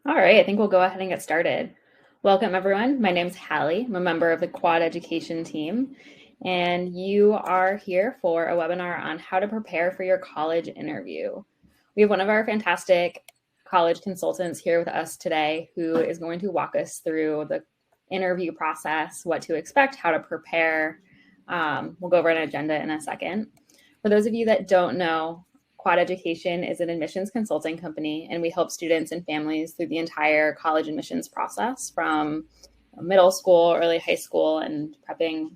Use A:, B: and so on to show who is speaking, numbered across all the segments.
A: All right, I think we'll go ahead and get started. Welcome, everyone. My name's Hallie. I'm a member of the Quad Education team, and you are here for a webinar on how to prepare for your college interview. We have one of our fantastic college consultants here with us today who is going to walk us through the interview process, what to expect, how to prepare. We'll go over an agenda in a second. For those of you that don't know, Quad Education is an admissions consulting company, and we help students and families through the entire college admissions process from middle school, early high school, and prepping,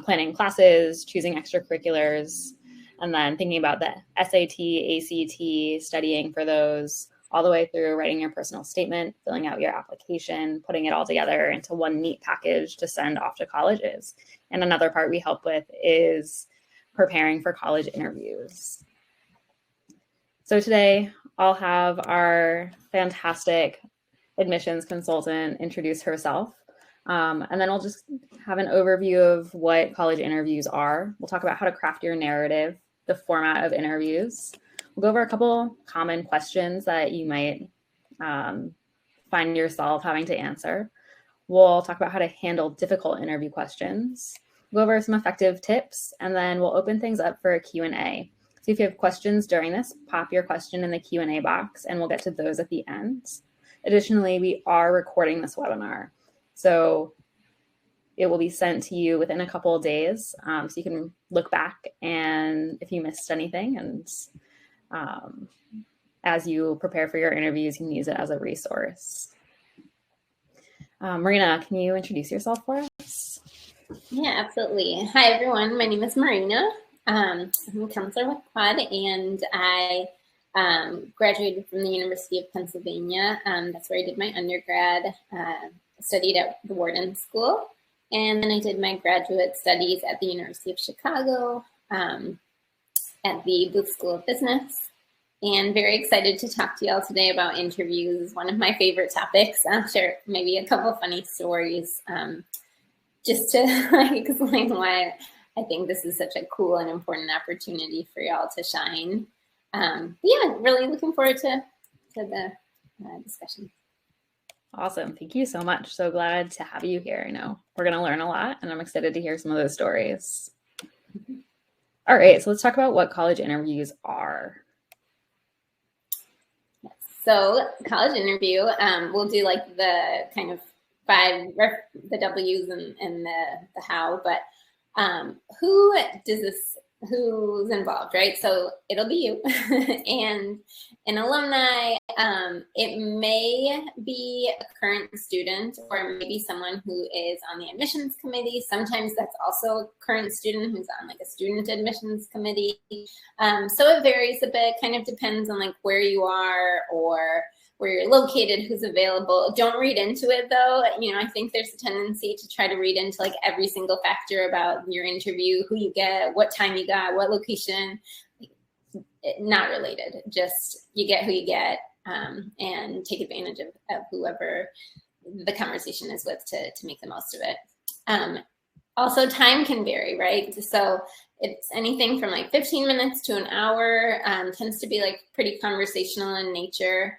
A: planning classes, choosing extracurriculars, and then thinking about the SAT, ACT, studying for those, all the way through writing your personal statement, filling out your application, putting it all together into one neat package to send off to colleges. And another part we help with is preparing for college interviews. So today I'll have our fantastic admissions consultant introduce herself. And then I'll just have an overview of what college interviews are. We'll talk about how to craft your narrative, the format of interviews. We'll go over a couple common questions that you might find yourself having to answer. We'll talk about how to handle difficult interview questions. We'll go over some effective tips, and then we'll open things up for a Q&A. So if you have questions during this, pop your question in the Q&A box, and we'll get to those at the end. Additionally, we are recording this webinar, so it will be sent to you within a couple of days, so you can look back and if you missed anything, and as you prepare for your interviews, you can use it as a resource. Marina, can you introduce yourself for us?
B: Yeah, absolutely. Hi, everyone. My name is Marina. I'm a counselor with Quad, and I graduated from the University of Pennsylvania. That's where I did my undergrad, studied at the Wharton School, and then I did my graduate studies at the University of Chicago at the Booth School of Business. And very excited to talk to y'all today about interviews, one of my favorite topics. I'll share maybe a couple of funny stories just to explain why I think this is such a cool and important opportunity for y'all to shine. Yeah, really looking forward to the discussion.
A: Awesome. Thank you so much. So glad to have you here. I know we're going to learn a lot, and I'm excited to hear some of those stories. All right, so let's talk about what college interviews are.
B: So college interview, we'll do like the kind of the W's and the how, but who's involved, right? So it'll be you and an alumni. It may be a current student, or maybe someone who is on the admissions committee. Sometimes that's also a current student who's on like a student admissions committee. So it varies a bit, kind of depends on like where you are or where you're located, who's available. Don't read into it though. I think there's a tendency to try to read into like every single factor about your interview, who you get, what time you got, what location. Not related, just you get who you get, and take advantage of whoever the conversation is with to make the most of it. Also, time can vary, right? So it's anything from like 15 minutes to an hour, tends to be like pretty conversational in nature.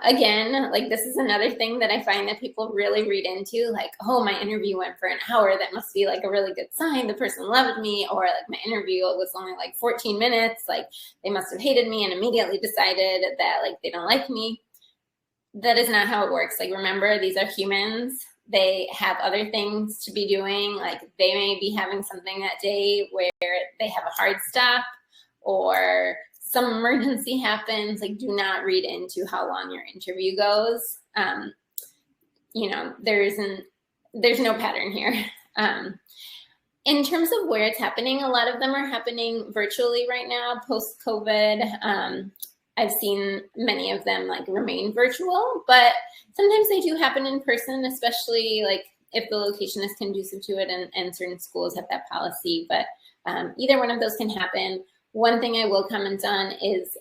B: Again, like this is another thing that I find that people really read into, like, oh, my interview went for an hour. That must be like a really good sign. The person loved me. Or like my interview was only like 14 minutes. Like they must have hated me and immediately decided that like they don't like me. That is not how it works. Like, remember, these are humans. They have other things to be doing. Like they may be having something that day where they have a hard stop or some emergency happens. Like, do not read into how long your interview goes. There's no pattern here. In terms of where it's happening, a lot of them are happening virtually right now, post-COVID. I've seen many of them like remain virtual, but sometimes they do happen in person, especially like if the location is conducive to it, and certain schools have that policy. But either one of those can happen. One thing I will comment on is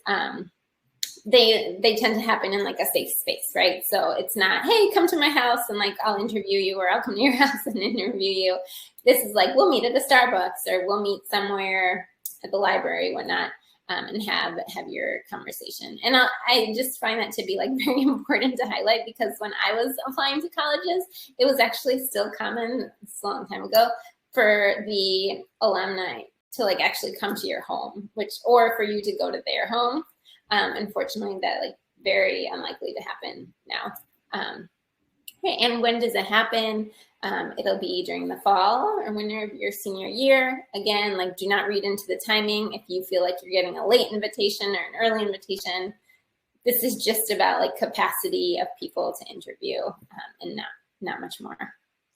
B: they tend to happen in like a safe space, right? So it's not, hey, come to my house and like I'll interview you, or I'll come to your house and interview you. This is like, we'll meet at the Starbucks, or we'll meet somewhere at the library, whatnot. and have your conversation. And I just find that to be like very important to highlight, because when I was applying to colleges, it was actually still common, it's a long time ago, for the alumni to like actually come to your home, or for you to go to their home. Unfortunately, that like very unlikely to happen now. Okay, and when does it happen? It'll be during the fall or when you're your senior year. Again, like do not read into the timing. If you feel like you're getting a late invitation or an early invitation, this is just about like capacity of people to interview, and not much more.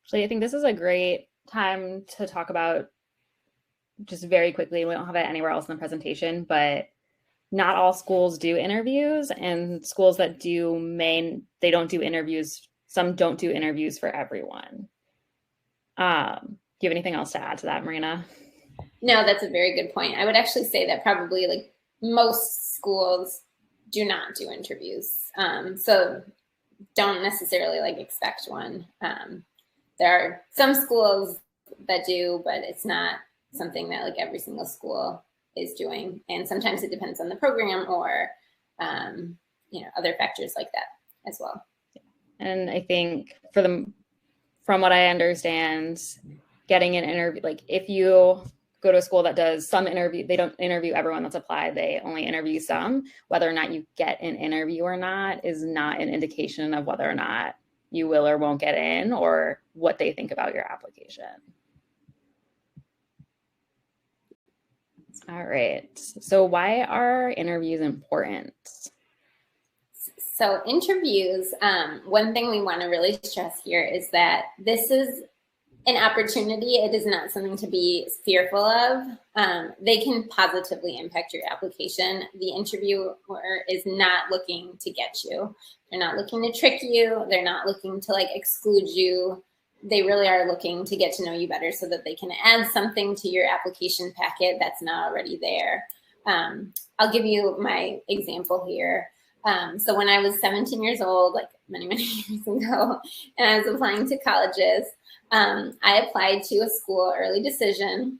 A: Actually, I think this is a great time to talk about, just very quickly, we don't have it anywhere else in the presentation, but not all schools do interviews, and schools that do they don't do interviews. Some don't do interviews for everyone. Do you have anything else to add to that, Marina?
B: No, that's a very good point. I would actually say that probably like most schools do not do interviews. So don't necessarily like expect one. There are some schools that do, but it's not something that like every single school is doing. And sometimes it depends on the program or, other factors like that as well.
A: And I think from what I understand, getting an interview, like if you go to a school that does some interview, they don't interview everyone that's applied, they only interview some. Whether or not you get an interview or not is not an indication of whether or not you will or won't get in, or what they think about your application. All right. So why are interviews important?
B: So interviews, one thing we want to really stress here is that this is an opportunity. It is not something to be fearful of. They can positively impact your application. The interviewer is not looking to get you. They're not looking to trick you. They're not looking to like exclude you. They really are looking to get to know you better so that they can add something to your application packet that's not already there. I'll give you my example here. So when I was 17 years old, like many years ago, and I was applying to colleges, I applied to a school early decision,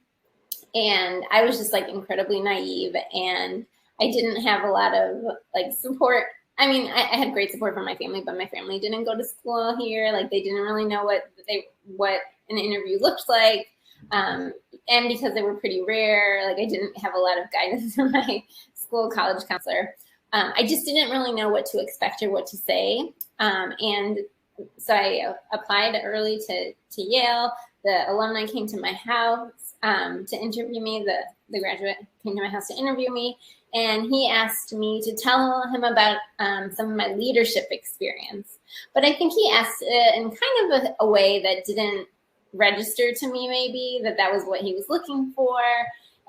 B: and I was just like incredibly naive, and I didn't have a lot of like support. I mean, I had great support from my family, but my family didn't go to school here. Like they didn't really know what an interview looked like. And because they were pretty rare, like I didn't have a lot of guidance from my school college counselor. I just didn't really know what to expect or what to say. And so I applied early to Yale. The alumni came to my house to interview me. The graduate came to my house to interview me. And he asked me to tell him about some of my leadership experience. But I think he asked it in kind of a way that didn't register to me, maybe, that was what he was looking for.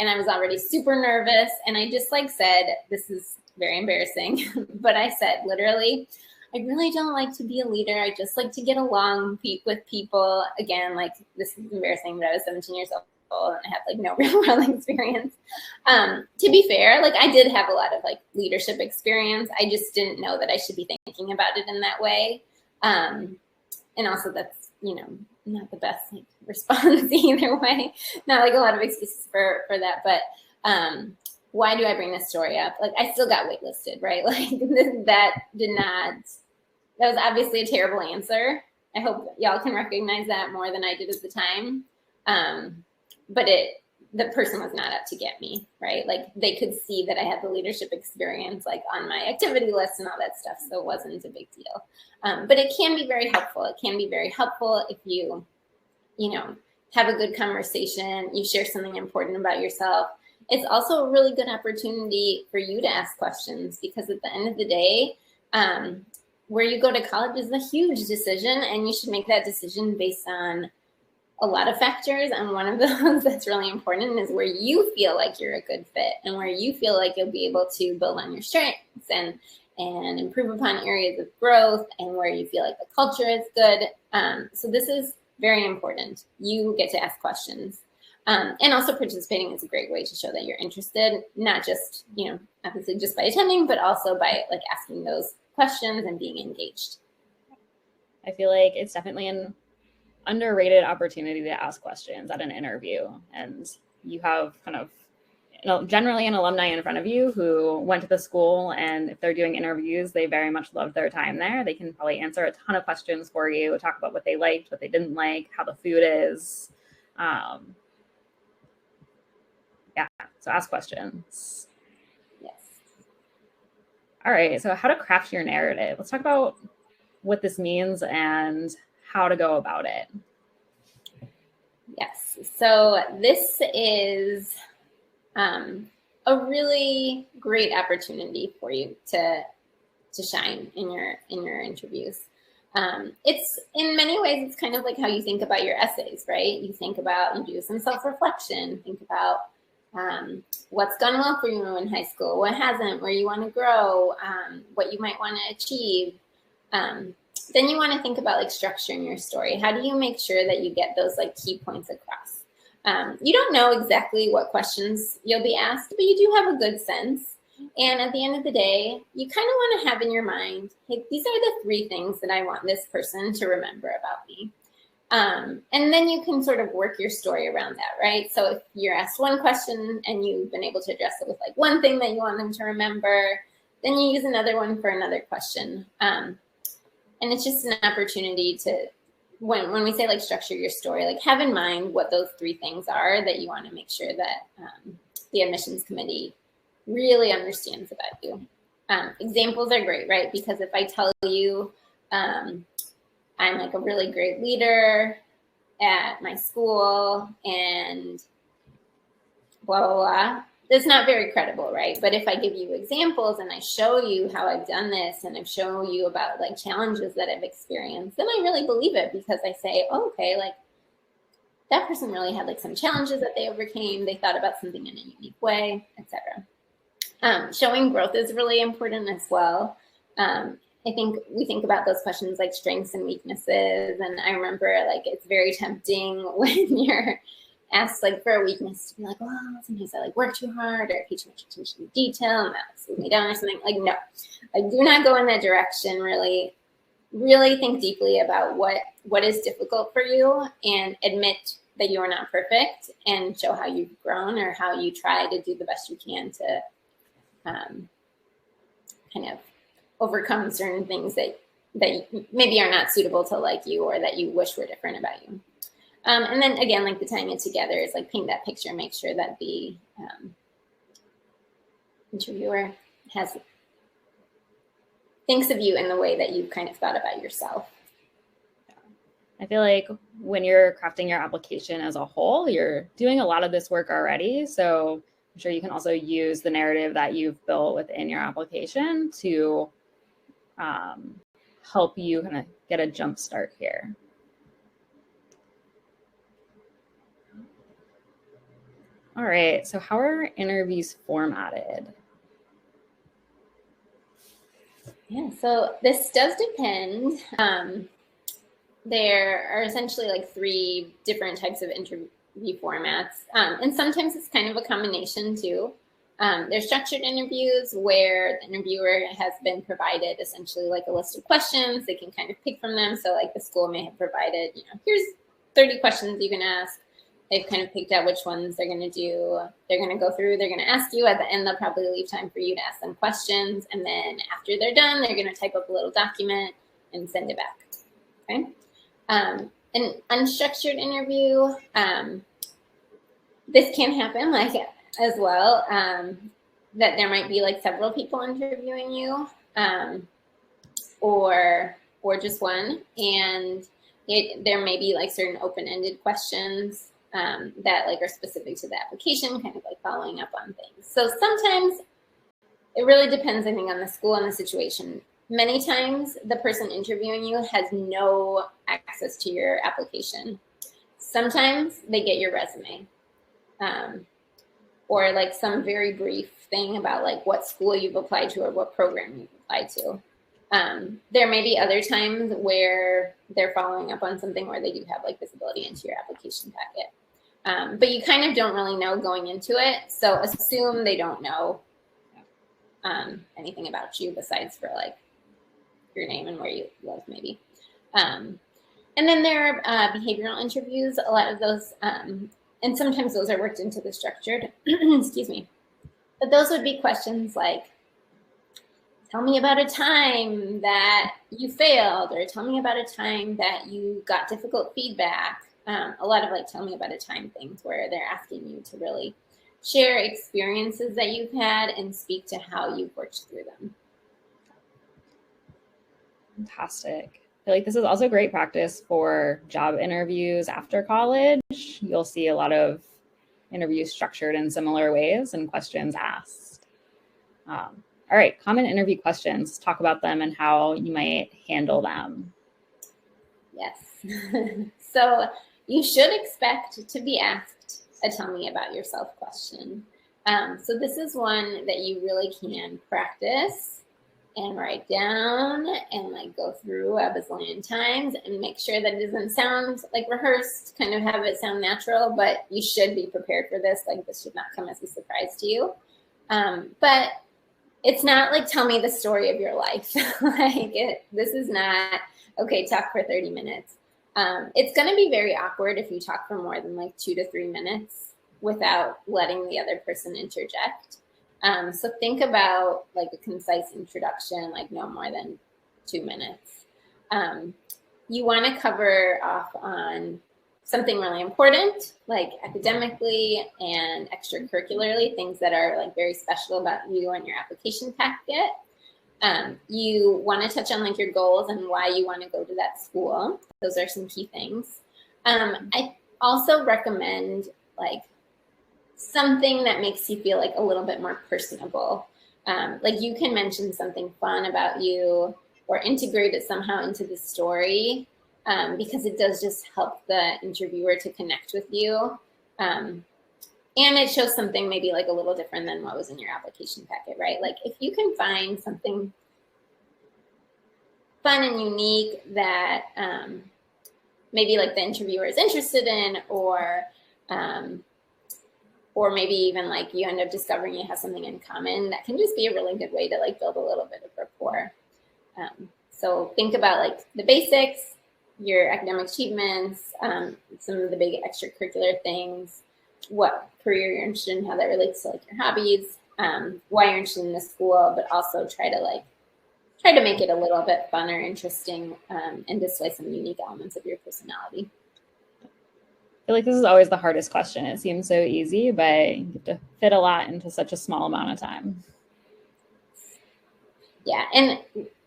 B: And I was already super nervous. And I just like said, this is very embarrassing, but I said literally, I really don't like to be a leader. I just like to get along with people. Again, like this is embarrassing, but I was 17 years old and I had like no real world experience. To be fair, like I did have a lot of like leadership experience. I just didn't know that I should be thinking about it in that way. And also that's, not the best like, response either way. Not like a lot of excuses for that, but why do I bring this story up? Like I still got waitlisted, right? Like that was obviously a terrible answer. I hope y'all can recognize that more than I did at the time. But the person was not out to get me, right? Like they could see that I had the leadership experience like on my activity list and all that stuff. So it wasn't a big deal. But it can be very helpful. It can be very helpful if you have a good conversation, you share something important about yourself. It's also a really good opportunity for you to ask questions, because at the end of the day, where you go to college is a huge decision, and you should make that decision based on a lot of factors. And one of those that's really important is where you feel like you're a good fit and where you feel like you'll be able to build on your strengths and improve upon areas of growth, and where you feel like the culture is good. So this is very important. You get to ask questions. And also participating is a great way to show that you're interested, not just, obviously just by attending, but also by like asking those questions and being engaged.
A: I feel like it's definitely an underrated opportunity to ask questions at an interview. And you have kind of generally an alumni in front of you who went to the school, and if they're doing interviews, they very much love their time there. They can probably answer a ton of questions for you, talk about what they liked, what they didn't like, how the food is. Yeah, so ask questions.
B: Yes.
A: All right, so how to craft your narrative. Let's talk about what this means and how to go about it.
B: Yes, so this is a really great opportunity for you to shine in your interviews. It's in many ways, it's kind of like how you think about your essays, right? You do some self-reflection, think about what's gone well for you in high school, what hasn't, where you want to grow, what you might want to achieve. Then you want to think about like structuring your story. How do you make sure that you get those like key points across? You don't know exactly what questions you'll be asked, but you do have a good sense. And at the end of the day, you kind of want to have in your mind, hey, these are the 3 things that I want this person to remember about me. And then you can sort of work your story around that, right? So if you're asked one question and you've been able to address it with like one thing that you want them to remember, then you use another one for another question. And it's just an opportunity to, when we say like structure your story, like have in mind what those 3 things are that you want to make sure that the admissions committee really understands about you. Examples are great, right? Because if I tell you I'm like a really great leader at my school and blah, blah, blah, that's not very credible, right? But if I give you examples and I show you how I've done this and I show you about like challenges that I've experienced, then I really believe it because I say, oh, okay, like that person really had like some challenges that they overcame. They thought about something in a unique way, etc. Showing growth is really important as well. I think we think about those questions like strengths and weaknesses. And I remember like it's very tempting when you're asked like for a weakness to be like, well, sometimes I like work too hard or pay too much attention to detail and that slows me down or something. Like, no, I do not go in that direction. Really think deeply about what is difficult for you and admit that you are not perfect and show how you've grown or how you try to do the best you can to kind of overcome certain things that maybe are not suitable to like you or that you wish were different about you. And then again, like the tying it together is like paint that picture, make sure that the interviewer thinks of you in the way that you've kind of thought about yourself.
A: I feel like when you're crafting your application as a whole, you're doing a lot of this work already. So I'm sure you can also use the narrative that you've built within your application to help you kind of get a jump start here. All right, so how are interviews formatted?
B: Yeah, so this does depend. There are essentially like 3 different types of interview formats. And sometimes it's kind of a combination too. There's structured interviews where the interviewer has been provided essentially like a list of questions. They can kind of pick from them. So like the school may have provided, here's 30 questions you can ask. They've kind of picked out which ones they're going to do. They're going to go through, they're going to ask you. At the end, they'll probably leave time for you to ask them questions. And then after they're done, they're going to type up a little document and send it back. Okay. An unstructured interview, this can happen like as well, that there might be like several people interviewing you, or just one, and there may be like certain open-ended questions that like are specific to the application, kind of like following up on things. So sometimes it really depends, I think, on the school and the situation. Many times the person interviewing you has no access to your application. Sometimes they get your resume, or like some very brief thing about like what school you've applied to or what program you've applied to. There may be other times where they're following up on something where they do have like visibility into your application packet. But you kind of don't really know going into it. So assume they don't know anything about you besides for like your name and where you live maybe. And then there are behavioral interviews. A lot of those And sometimes those are worked into the structured, excuse me. But those would be questions like, tell me about a time that you failed, or tell me about a time that you got difficult feedback. A lot of like, tell me about a time things where they're asking you to really share experiences that you've had and speak to how you've worked through them.
A: Fantastic. I feel like this is also great practice for job interviews after college. You'll see a lot of interviews structured in similar ways and questions asked. All right, common interview questions. Let's talk about them and how you might handle them.
B: Yes. So you should expect to be asked a tell me about yourself question. So this is one that you really can practice and write down and like go through a bazillion times and make sure that it doesn't sound like rehearsed, kind of have it sound natural, but you should be prepared for this. Like this should not come as a surprise to you. But it's not like, tell me the story of your life. This is not, okay, talk for 30 minutes. It's going to be very awkward if you talk for more than like 2 to 3 minutes without letting the other person interject. So think about like a concise introduction, like no more than 2 minutes. You want to cover off on something really important, like academically and extracurricularly, things that are like very special about you and your application packet. You want to touch on like your goals and why you want to go to that school. Those are some key things. I also recommend like something that makes you feel like a little bit more personable. Like you can mention something fun about you or integrate it somehow into the story, because it does just help the interviewer to connect with you. And it shows something maybe like a little different than what was in your application packet, right? Like if you can find something fun and unique that maybe like the interviewer is interested in, or maybe even like you end up discovering you have something in common, that can just be a really good way to like build a little bit of rapport. So think about like the basics, your academic achievements, some of the big extracurricular things, what career you're interested in, how that relates to like your hobbies, why you're interested in this school, but also try to make it a little bit fun or interesting, and display some unique elements of your personality.
A: I feel like this is always the hardest question. It seems so easy, but you have to fit a lot into such a small amount of time.
B: Yeah, and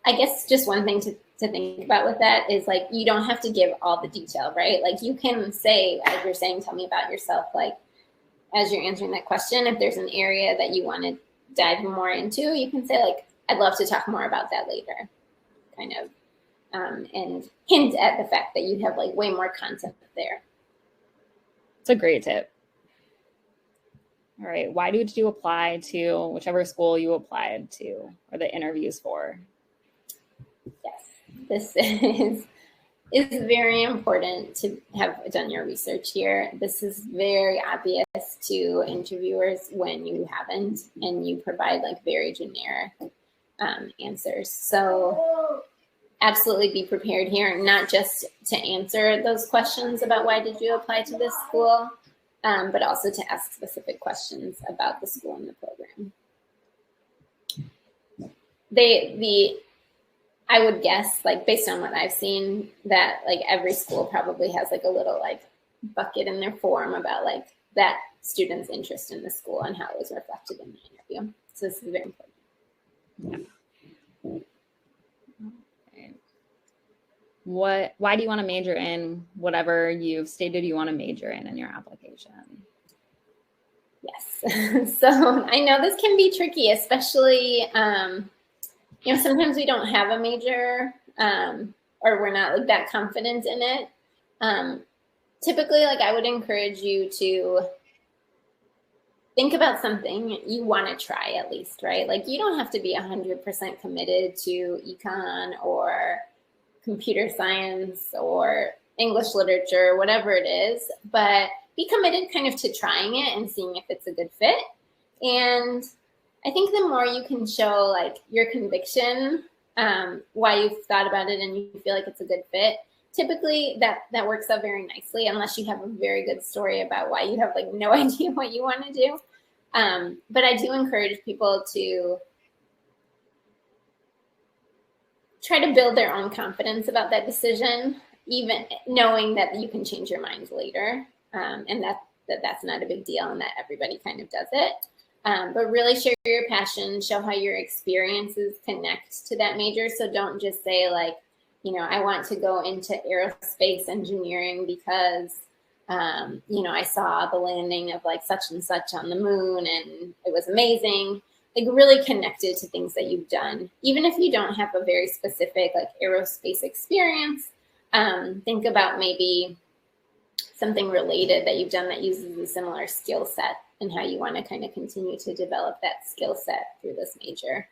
B: I guess just one thing to think about with that is like, you don't have to give all the detail, right? Like you can say, as you're saying, tell me about yourself, like as you're answering that question, if there's an area that you want to dive more into, you can say like, I'd love to talk more about that later, kind of, and hint at the fact that you have like way more content there.
A: It's a great tip. All right, why did you apply to whichever school you applied to or the interviews for?
B: Yes, this is very important to have done your research here. This is very obvious to interviewers when you haven't, and you provide like very generic answers. So absolutely be prepared here, not just to answer those questions about why did you apply to this school, but also to ask specific questions about the school and the program. I would guess, like based on what I've seen, that like every school probably has like a little like bucket in their form about like that student's interest in the school and how it was reflected in the interview. So this is very important.
A: Yeah. Okay. Why do you want to major in whatever you've stated you want to major in your application?
B: Yes. So I know this can be tricky, especially, sometimes we don't have a major, or we're not like that confident in it. Typically, like I would encourage you to think about something you want to try at least, right? Like you don't have to be 100% committed to econ or computer science or English literature, whatever it is, but be committed kind of to trying it and seeing if it's a good fit. And I think the more you can show like your conviction, why you've thought about it and you feel like it's a good fit, typically that works out very nicely, unless you have a very good story about why you have like no idea what you want to do. But I do encourage people to try to build their own confidence about that decision, even knowing that you can change your mind later, and that's not a big deal, and that everybody kind of does it. But really share your passion, show how your experiences connect to that major. So don't just say like, I want to go into aerospace engineering because, I saw the landing of like such and such on the moon and it was amazing. Like really connected to things that you've done. Even if you don't have a very specific like aerospace experience, think about maybe something related that you've done that uses a similar skill set and how you want to kind of continue to develop that skill set through this major.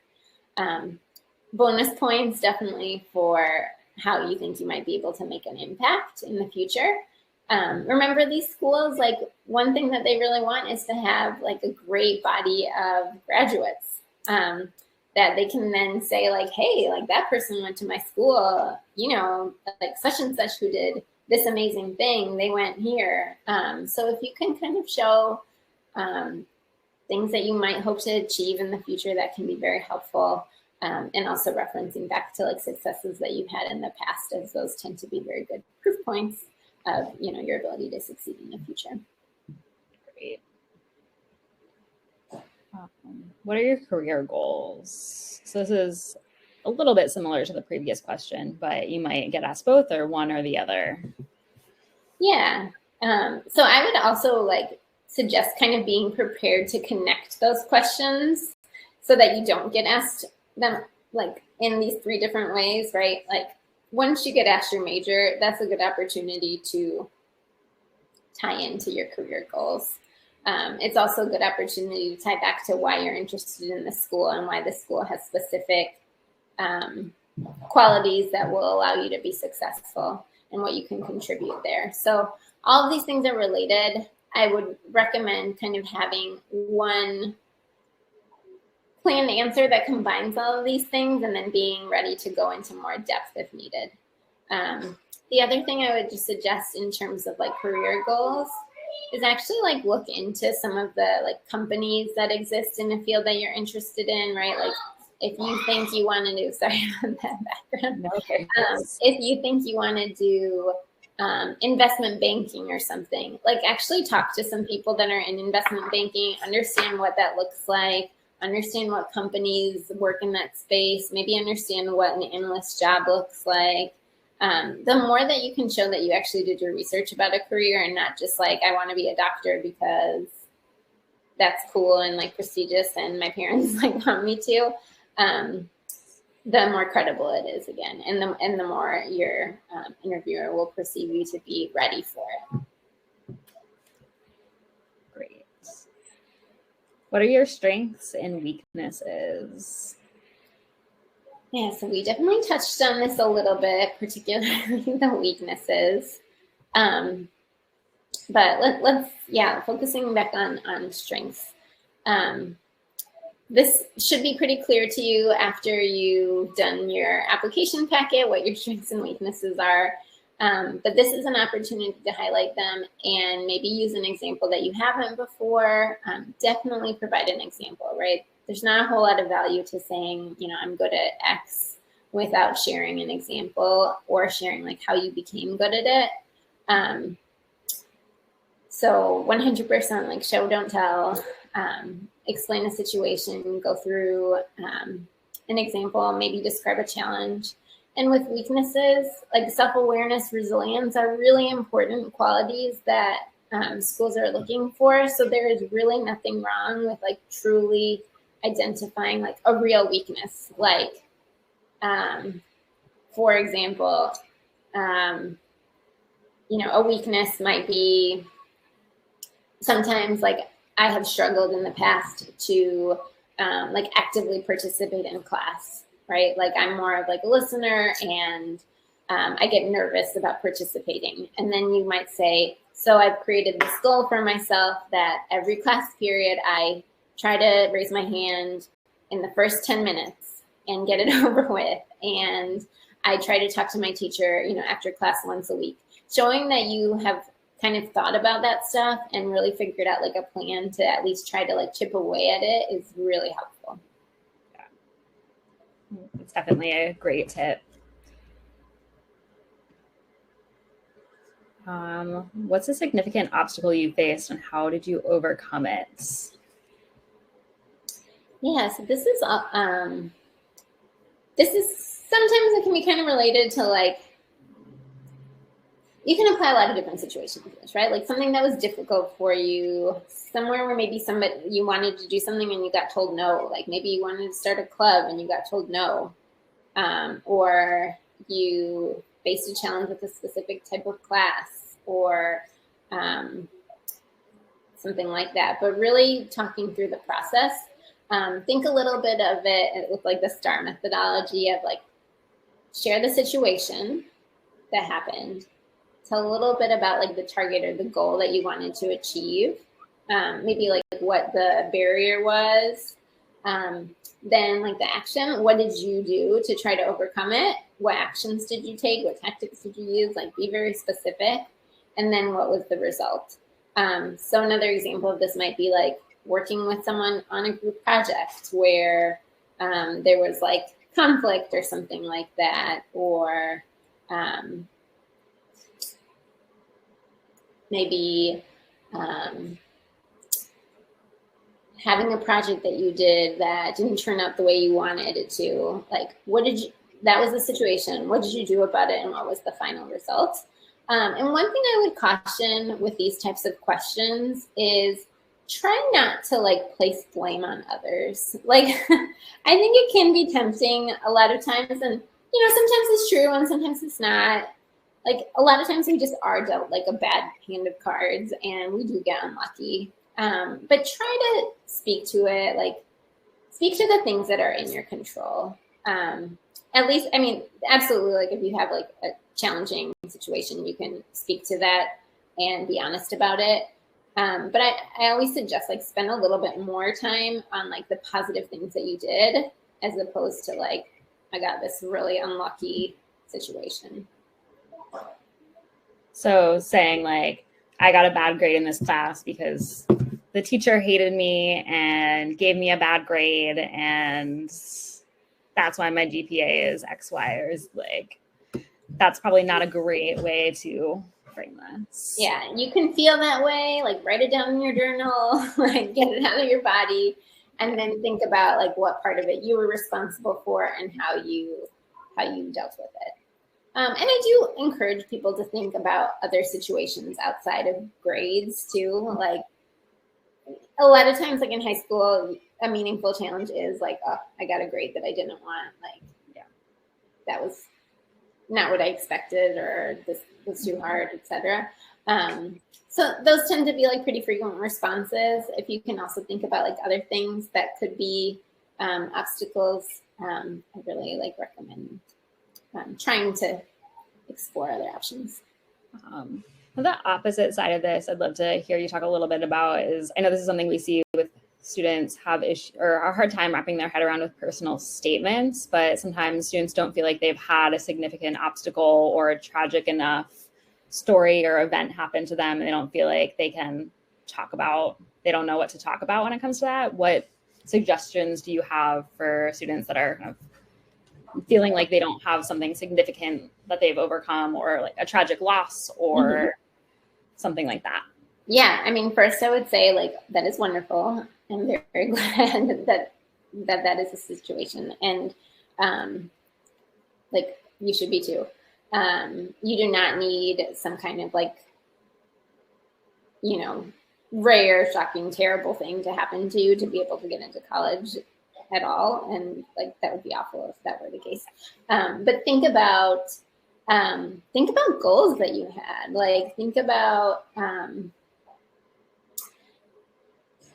B: Bonus points definitely for how you think you might be able to make an impact in the future. Remember, these schools, like one thing that they really want is to have like a great body of graduates that they can then say like, hey, like that person went to my school, like such and such who did this amazing thing, they went here. So if you can kind of show things that you might hope to achieve in the future, that can be very helpful. And also referencing back to like successes that you've had in the past, as those tend to be very good proof points of your ability to succeed in the future.
A: Great. What are your career goals? So this is a little bit similar to the previous question, but you might get asked both or one or the other.
B: Yeah. So I would also like suggest kind of being prepared to connect those questions so that you don't get asked them like in these three different ways, right? Like once you get asked your major, that's a good opportunity to tie into your career goals. It's also a good opportunity to tie back to why you're interested in the school and why the school has specific qualities that will allow you to be successful and what you can contribute there. So all of these things are related. I would recommend kind of having one planned answer that combines all of these things and then being ready to go into more depth if needed. The other thing I would just suggest in terms of like career goals is actually like look into some of the like companies that exist in the field that you're interested in, right? Like if you think you want to do, sorry about that background.
A: Okay.
B: If you think you want to do investment banking or something, like actually talk to some people that are in investment banking, understand what that looks like, understand what companies work in that space, maybe understand what an analyst job looks like. The more that you can show that you actually did your research about a career and not just like, I want to be a doctor because that's cool and like prestigious and my parents like want me to, the more credible it is again. And the more your interviewer will perceive you to be ready for it.
A: Great. What are your strengths and weaknesses?
B: Yeah, so we definitely touched on this a little bit, particularly the weaknesses. But let's focusing back on strengths. This should be pretty clear to you after you've done your application packet, what your strengths and weaknesses are. But this is an opportunity to highlight them and maybe use an example that you haven't before. Definitely provide an example, right? There's not a whole lot of value to saying, I'm good at X without sharing an example or sharing like how you became good at it. So 100% like show, don't tell, explain a situation, go through an example, maybe describe a challenge. And with weaknesses, like self-awareness, resilience are really important qualities that schools are looking for. So there is really nothing wrong with like truly identifying like a real weakness. Like, for example, a weakness might be sometimes like I have struggled in the past to like actively participate in class, right? Like I'm more of like a listener and I get nervous about participating. And then you might say, so I've created this goal for myself that every class period I try to raise my hand in the first 10 minutes and get it over with. And I try to talk to my teacher, after class once a week. Showing that you have kind of thought about that stuff and really figured out like a plan to at least try to like chip away at it is really helpful.
A: Yeah. It's definitely a great tip. What's a significant obstacle you faced and how did you overcome it?
B: Yeah, so this is sometimes it can be kind of related to like, you can apply a lot of different situations to this, right? Like something that was difficult for you, somewhere where maybe you wanted to do something and you got told no. Like maybe you wanted to start a club and you got told no. Or you faced a challenge with a specific type of class or something like that. But really talking through the process, think a little bit of it with like the STAR methodology of like, share the situation that happened. Tell a little bit about like the target or the goal that you wanted to achieve. Maybe like what the barrier was. Then like the action, what did you do to try to overcome it? What actions did you take? What tactics did you use? Like be very specific. And then what was the result? So another example of this might be like working with someone on a group project where there was like conflict or something like that, or maybe having a project that you did that didn't turn out the way you wanted it to. Like, that was the situation. What did you do about it? And what was the final result? And one thing I would caution with these types of questions is try not to like place blame on others. Like, I think it can be tempting a lot of times. And, sometimes it's true and sometimes it's not. Like a lot of times we just are dealt like a bad hand of cards and we do get unlucky. But try to speak to it, like speak to the things that are in your control. At least, absolutely, like if you have like a challenging situation, you can speak to that and be honest about it. But I always suggest like spend a little bit more time on like the positive things that you did as opposed to like, I got this really unlucky situation.
A: So saying like, I got a bad grade in this class because the teacher hated me and gave me a bad grade, and that's why my GPA is X, Y, or is like, that's probably not a great way to frame this.
B: Yeah, you can feel that way, like write it down in your journal, like get it out of your body, and then think about like what part of it you were responsible for and how you dealt with it. And I do encourage people to think about other situations outside of grades too. Like a lot of times, like in high school, a meaningful challenge is like, oh, I got a grade that I didn't want. Like, yeah, that was not what I expected, or this was too hard, etc. So those tend to be like pretty frequent responses. If you can also think about like other things that could be obstacles, I really like recommend trying to explore other options.
A: The opposite side of this, I'd love to hear you talk a little bit about is, I know this is something we see with students have a hard time wrapping their head around with personal statements, but sometimes students don't feel like they've had a significant obstacle or a tragic enough story or event happen to them. And they don't feel like they can they don't know what to talk about when it comes to that. What suggestions do you have for students that are kind of feeling like they don't have something significant that they've overcome, or like a tragic loss or something like that?
B: Yeah, first I would say like that is wonderful. I'm very, very glad that is a situation, and like you should be too. You do not need some kind of like, rare, shocking, terrible thing to happen to you to be able to get into college at all. And like, that would be awful if that were the case. But think about goals that you had. Like think about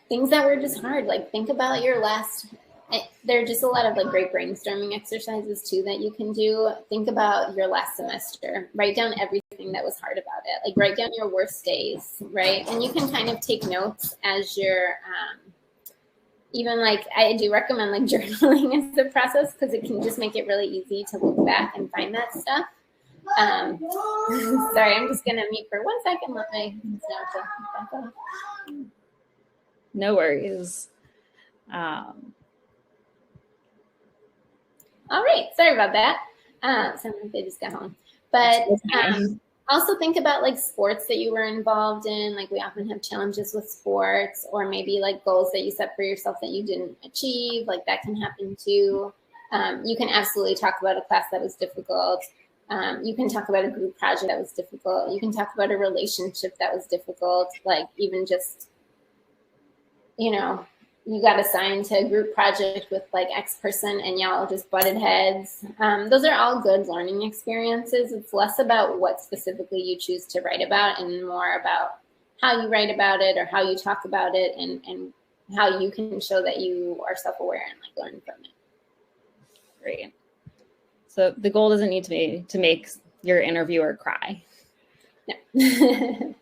B: things that were just hard. Like think about there are just a lot of like great brainstorming exercises too that you can do. Think about your last semester. Write down everything that was hard about it. Like write down your worst days, right? And you can kind of take notes as you're even like I do recommend like journaling as a process because it can just make it really easy to look back and find that stuff. Sorry, I'm just gonna mute for 1 second. Let my back off.
A: No worries.
B: All right, sorry about that. Sometimes they just got home. But also think about like sports that you were involved in. Like we often have challenges with sports, or maybe like goals that you set for yourself that you didn't achieve. Like that can happen too. You can absolutely talk about a class that was difficult. You can talk about a group project that was difficult. You can talk about a relationship that was difficult. Like even just, you know, you got assigned to a group project with like X person and y'all just butted heads. Those are all good learning experiences. It's less about what specifically you choose to write about and more about how you write about it or how you talk about it and how you can show that you are self-aware and like learn from it.
A: Great. So the goal doesn't need to be to make your interviewer cry.
B: No.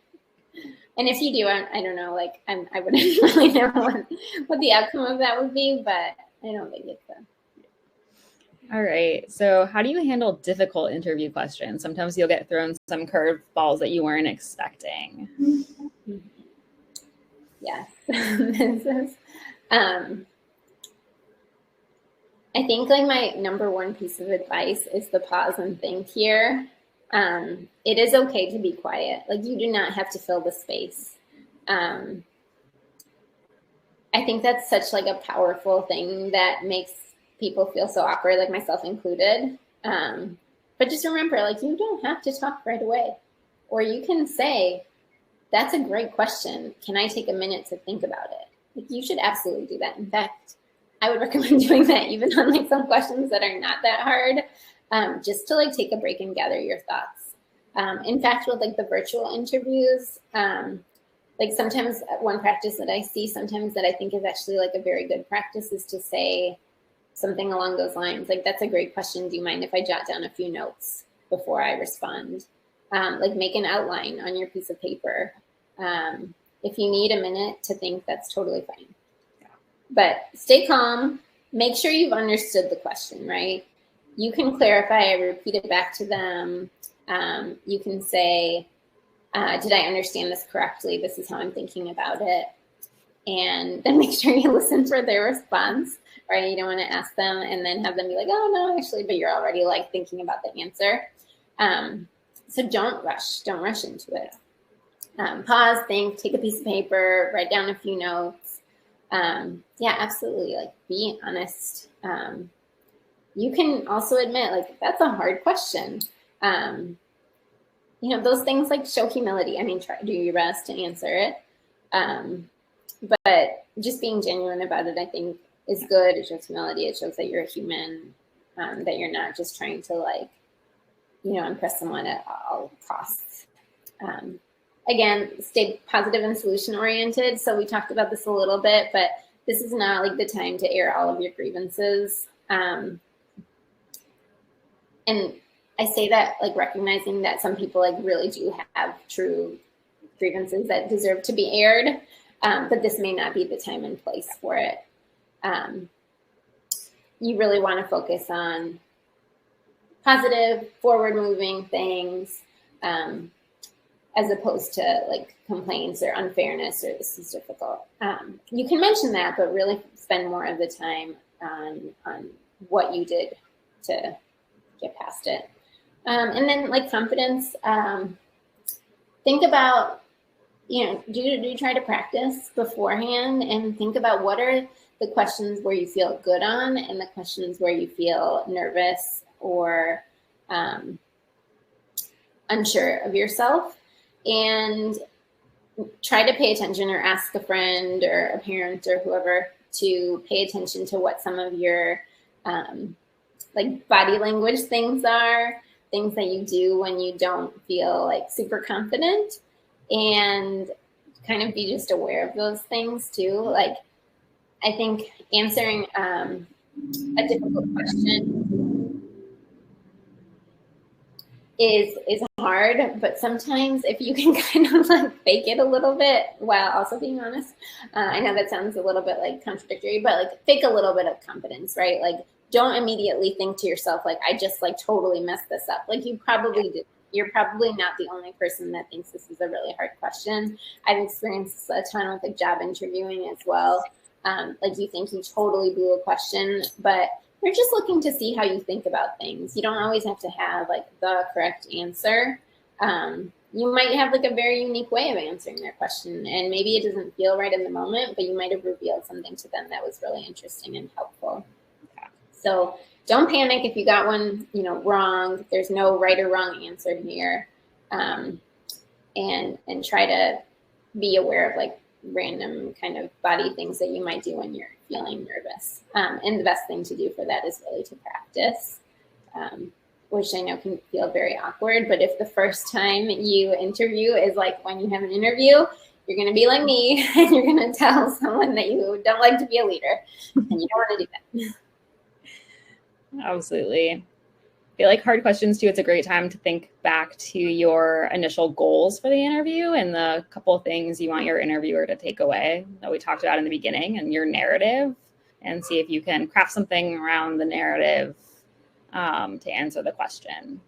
B: And if you do, I don't know, like I wouldn't really know what the outcome of that would be, but I don't think it's a...
A: All right. So how do you handle difficult interview questions? Sometimes you'll get thrown some curve balls that you weren't expecting.
B: Yes. This is, I think like my number one piece of advice is the pause and think here. It is okay to be quiet. Like you do not have to fill the space. I think that's such like a powerful thing that makes people feel so awkward, like myself included. But just remember, like you don't have to talk right away, or you can say, that's a great question. Can I take a minute to think about it? Like you should absolutely do that. In fact, I would recommend doing that even on like some questions that are not that hard. Just to like take a break and gather your thoughts. In fact, with like the virtual interviews, like sometimes one practice that I see sometimes that I think is actually like a very good practice is to say something along those lines. Like, that's a great question. Do you mind if I jot down a few notes before I respond? Like make an outline on your piece of paper. If you need a minute to think, that's totally fine. But stay calm. Make sure you've understood the question, right? You can clarify, repeat it back to them. You can say, did I understand this correctly? This is how I'm thinking about it. And then make sure you listen for their response, right? You don't want to ask them and then have them be like, oh, no, actually, but you're already like thinking about the answer. So don't rush into it. Pause, think, take a piece of paper, write down a few notes. Yeah, absolutely. Like, be honest. You can also admit, like, that's a hard question. You know, those things like show humility. I mean, try to do your best to answer it. But just being genuine about it, I think, is good. It shows humility. It shows that you're a human, that you're not just trying to, like, you know, impress someone at all costs. Again, stay positive and solution-oriented. So we talked about this a little bit, but this is not, like, the time to air all of your grievances. And I say that, like, recognizing that some people, like, really do have true grievances that deserve to be aired, but this may not be the time and place for it. You really want to focus on positive, forward-moving things, as opposed to, like, complaints or unfairness or this is difficult. You can mention that, but really spend more of the time on what you did to get past it. And then, like, confidence, think about, you know, do you try to practice beforehand and think about what are the questions where you feel good on and the questions where you feel nervous or unsure of yourself, and try to pay attention or ask a friend or a parent or whoever to pay attention to what some of your like body language things are, things that you do when you don't feel like super confident, and kind of be just aware of those things too. Like, I think answering a difficult question is hard, but sometimes if you can kind of like fake it a little bit while also being honest, I know that sounds a little bit like contradictory, but like fake a little bit of confidence, right? Like don't immediately think to yourself, like, I just like totally messed this up. Like you probably did. You're probably not the only person that thinks this is a really hard question. I've experienced a ton with like job interviewing as well. Like you think you totally blew a question, but you're just looking to see how you think about things. You don't always have to have like the correct answer. You might have like a very unique way of answering their question, and maybe it doesn't feel right in the moment, but you might have revealed something to them that was really interesting and helpful. So don't panic if you got one, wrong. There's no right or wrong answer here. And try to be aware of like random kind of body things that you might do when you're feeling nervous. And the best thing to do for that is really to practice, which I know can feel very awkward. But if the first time you interview is like when you have an interview, you're going to be like me and you're going to tell someone that you don't like to be a leader and you don't want to do that.
A: Absolutely. I feel like hard questions too, it's a great time to think back to your initial goals for the interview and the couple of things you want your interviewer to take away that we talked about in the beginning, and your narrative, and see if you can craft something around the narrative to answer the question.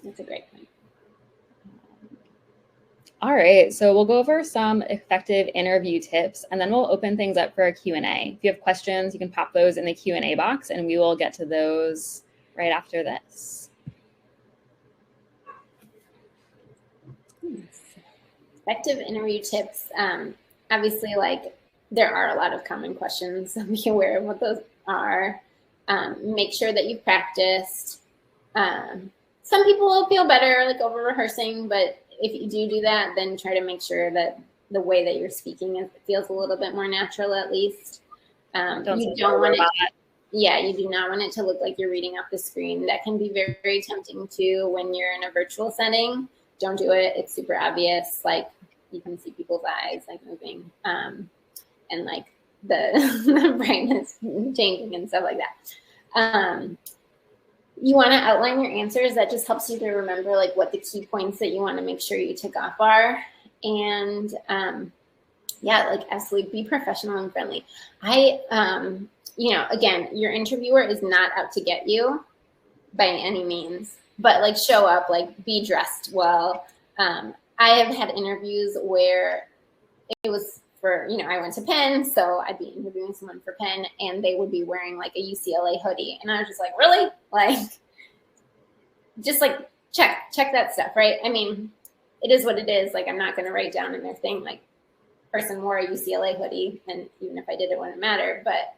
B: That's a great point.
A: All right, so we'll go over some effective interview tips, and then we'll open things up for a Q&A. If you have questions, you can pop those in the Q&A box, and we will get to those right after this.
B: Effective interview tips. Obviously, like there are a lot of common questions, so be aware of what those are. Make sure that you've practiced. Some people will feel better like over rehearsing, but if you do that, then try to make sure that the way that you're speaking feels a little bit more natural, at least. You don't want it. Yeah, you do not want it to look like you're reading off the screen. That can be very, very tempting too when you're in a virtual setting. Don't do it. It's super obvious. Like you can see people's eyes like moving, and like the brightness changing and stuff like that. You want to outline your answers. That just helps you to remember like what the key points that you want to make sure you tick off are. And like absolutely be professional and friendly. Again, your interviewer is not out to get you by any means, but like show up, like be dressed well. I have had interviews where it was for, I went to Penn, so I'd be interviewing someone for Penn and they would be wearing like a UCLA hoodie. And I was just like, really? Like, just like check that stuff, right? I mean, it is what it is. Like, I'm not going to write down in their thing, like, person wore a UCLA hoodie. And even if I did, it wouldn't matter. But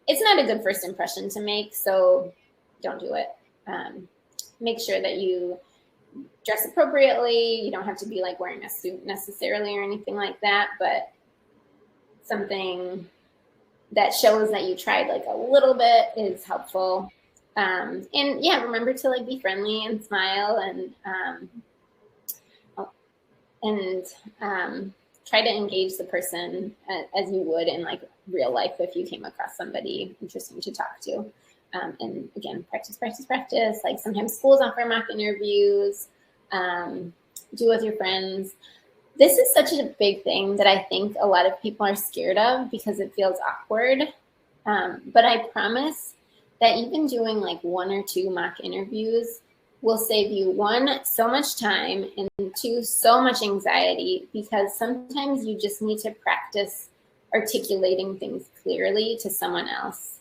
B: it's not a good first impression to make. So don't do it. Make sure that you dress appropriately. You don't have to be like wearing a suit necessarily or anything like that, but something that shows that you tried like a little bit is helpful. And yeah, remember to like be friendly and smile and try to engage the person as you would in like real life if you came across somebody interesting to talk to. And again, practice. Like sometimes schools offer mock interviews, do with your friends. This is such a big thing that I think a lot of people are scared of because it feels awkward. But I promise that even doing like 1 or 2 mock interviews will save you 1, so much time, and 2, so much anxiety, because sometimes you just need to practice articulating things clearly to someone else.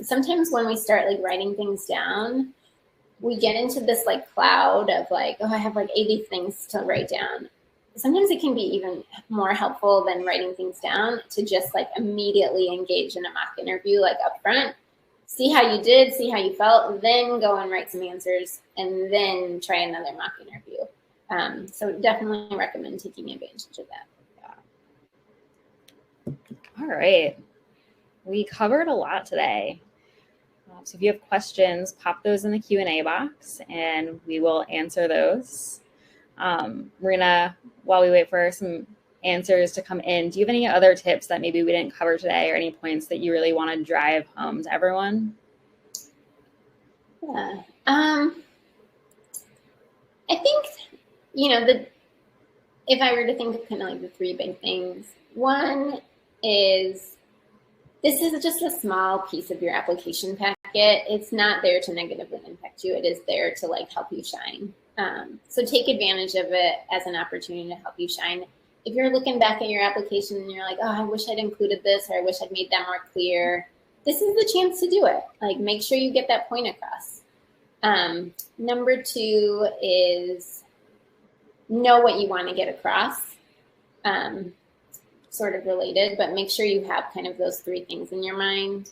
B: Sometimes when we start like writing things down, we get into this like cloud of like, oh, I have like 80 things to write down. Sometimes it can be even more helpful than writing things down to just like immediately engage in a mock interview, like up front, see how you did, see how you felt, then go and write some answers, and then try another mock interview. So definitely recommend taking advantage of that.
A: Yeah. All right. We covered a lot today. So if you have questions, pop those in the Q&A box and we will answer those. Marina, while we wait for some answers to come in, do you have any other tips that maybe we didn't cover today, or any points that you really want to drive home to everyone?
B: Yeah. if I were to think of kind of like the three big things, one is this is just a small piece of your application packet. It's not there to negatively impact you. It is there to like help you shine. So take advantage of it as an opportunity to help you shine. If you're looking back at your application and you're like, oh, I wish I'd included this, or I wish I'd made that more clear, this is the chance to do it. Like, make sure you get that point across. Number two is know what you want to get across. Sort of related, but make sure you have kind of those three things in your mind.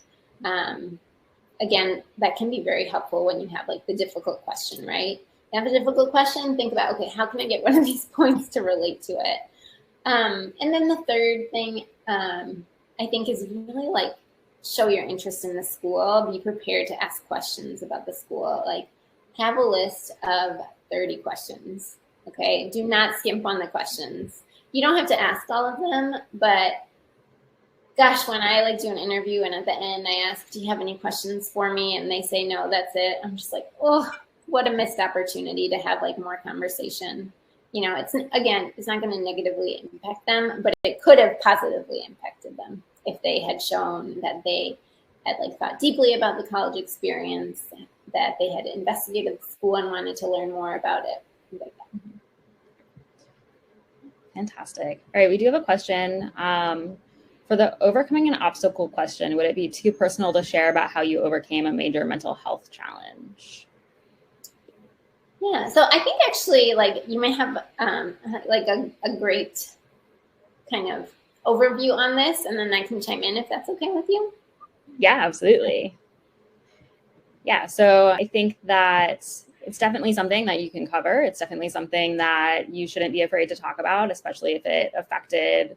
B: Again, that can be very helpful when you have like the difficult question, right? You have a difficult question, think about, okay, how can I get one of these points to relate to it? And then the third thing I think is really like show your interest in the school. Be prepared to ask questions about the school. Like, have a list of 30 questions. Okay, do not skimp on the questions. You don't have to ask all of them, but gosh, when I like do an interview and at the end I ask, do you have any questions for me? And they say, no, that's it. I'm just like, oh, what a missed opportunity to have like more conversation. It's not going to negatively impact them, but it could have positively impacted them if they had shown that they had like thought deeply about the college experience, that they had investigated the school and wanted to learn more about it. Like that.
A: Fantastic. All right, we do have a question. For the overcoming an obstacle question, would it be too personal to share about how you overcame a major mental health challenge?
B: Yeah, so I think actually, like, you may have like a great kind of overview on this, and then I can chime in if that's okay with you.
A: Yeah, absolutely. Yeah, so I think that it's definitely something that you can cover. It's definitely something that you shouldn't be afraid to talk about, especially if it affected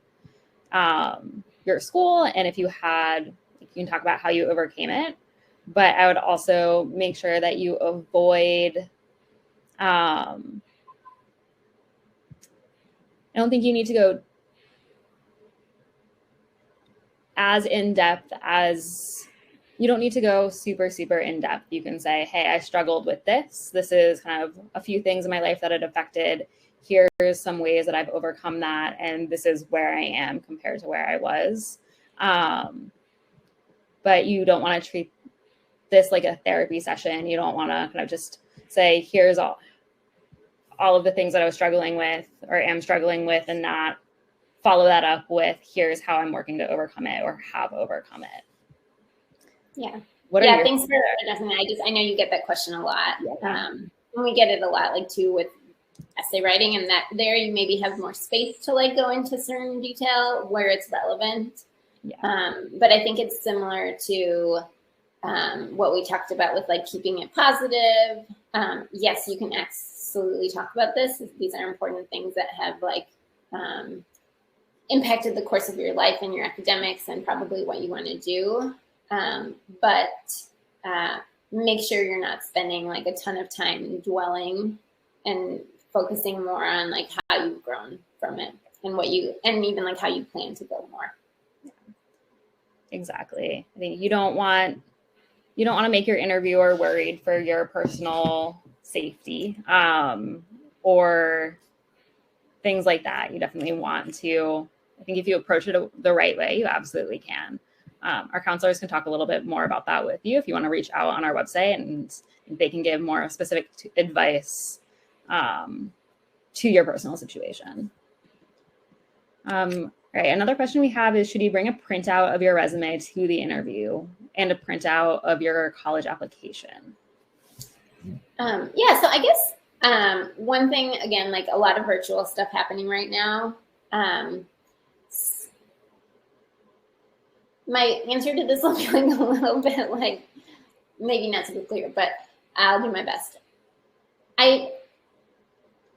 A: your school and if you can talk about how you overcame it. But I would also make sure that you avoid, I don't think you need to go as in-depth as, you don't need to go super, super in-depth. You can say, hey, I struggled with this. This is kind of a few things in my life that it affected. Here's some ways that I've overcome that. And this is where I am compared to where I was. But you don't want to treat this like a therapy session. You don't want to kind of just say, here's all of the things that I was struggling with or am struggling with, and not follow that up with, here's how I'm working to overcome it or have overcome it.
B: Yeah. Thanks for addressing that. I know you get that question a lot. Yeah. And we get it a lot, like too, with essay writing, and that there you maybe have more space to like go into certain detail where it's relevant. Yeah. But I think it's similar to what we talked about with like keeping it positive. Yes, you can absolutely talk about this. These are important things that have like impacted the course of your life and your academics and probably what you want to do. But make sure you're not spending like a ton of time dwelling and focusing more on like how you've grown from it and even like how you plan to go more.
A: Yeah. Exactly. I think you don't want to make your interviewer worried for your personal safety or things like that. You definitely want to, I think if you approach it the right way, you absolutely can. Our counselors can talk a little bit more about that with you if you want to reach out on our website, and they can give more specific advice to your personal situation. All right, another question we have is, should you bring a printout of your resume to the interview and a printout of your college application?
B: Yeah, so I guess one thing, again, like a lot of virtual stuff happening right now, my answer to this will be like a little bit like maybe not super clear, but I'll do my best. It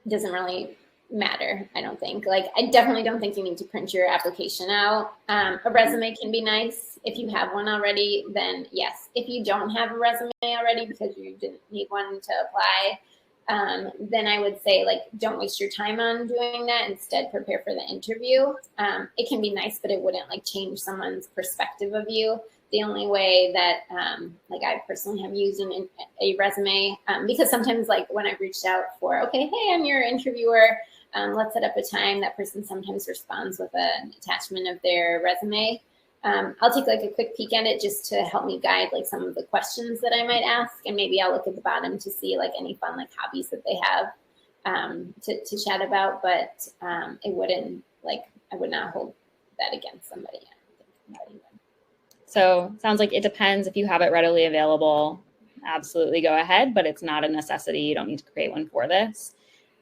B: doesn't really matter, I don't think. Like, I definitely don't think you need to print your application out. A resume can be nice. If you have one already, then yes. If you don't have a resume already because you didn't need one to apply, then I would say, like, don't waste your time on doing that. Instead, prepare for the interview. It can be nice, but it wouldn't like change someone's perspective of you. the only way that like I personally have used a resume, because sometimes like when I've reached out for, okay, hey, I'm your interviewer, let's set up a time, that person sometimes responds with an attachment of their resume. I'll take like a quick peek at it just to help me guide like some of the questions that I might ask, and maybe I'll look at the bottom to see like any fun like hobbies that they have to chat about, but it wouldn't, like, I would not hold that against somebody.
A: So sounds like it depends. If you have it readily available, absolutely go ahead, but it's not a necessity. You don't need to create one for this.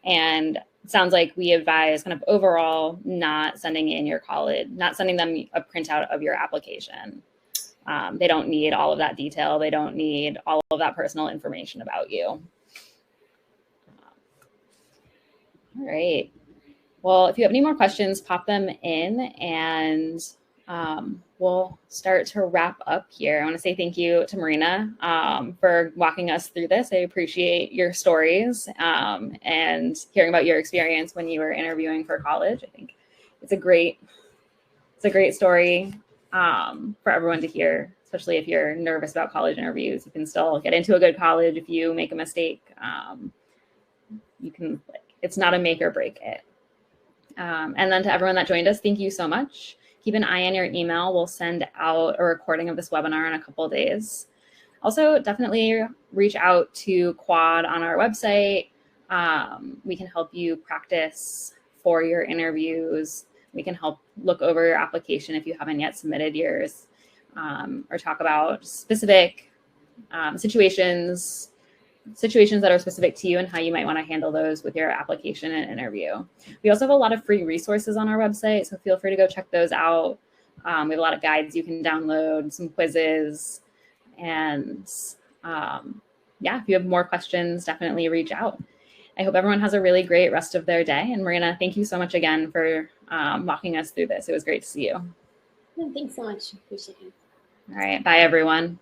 A: And it sounds like we advise kind of overall not sending in your college, not sending them a printout of your application. They don't need all of that detail. They don't need all of that personal information about you. All right. Well, if you have any more questions, pop them in, and we'll start to wrap up here. I want to say thank you to Marina for walking us through this. I appreciate your stories and hearing about your experience when you were interviewing for college. I think it's a great story for everyone to hear, especially if you're nervous about college interviews. You can still get into a good college if you make a mistake. You can, it's not a make or break it. And then to everyone that joined us, thank you so much. Keep an eye on your email. We'll send out a recording of this webinar in a couple of days. Also, definitely reach out to Quad on our website. We can help you practice for your interviews. We can help look over your application if you haven't yet submitted yours, or talk about specific situations that are specific to you and how you might want to handle those with your application and interview. We also have a lot of free resources on our website, so feel free to go check those out. We have a lot of guides you can download, some quizzes, and yeah, if you have more questions, definitely reach out. I hope everyone has a really great rest of their day. And Marina, thank you so much again for walking us through this. It was great to see you.
B: Thanks so much. Appreciate it.
A: All right. Bye, everyone.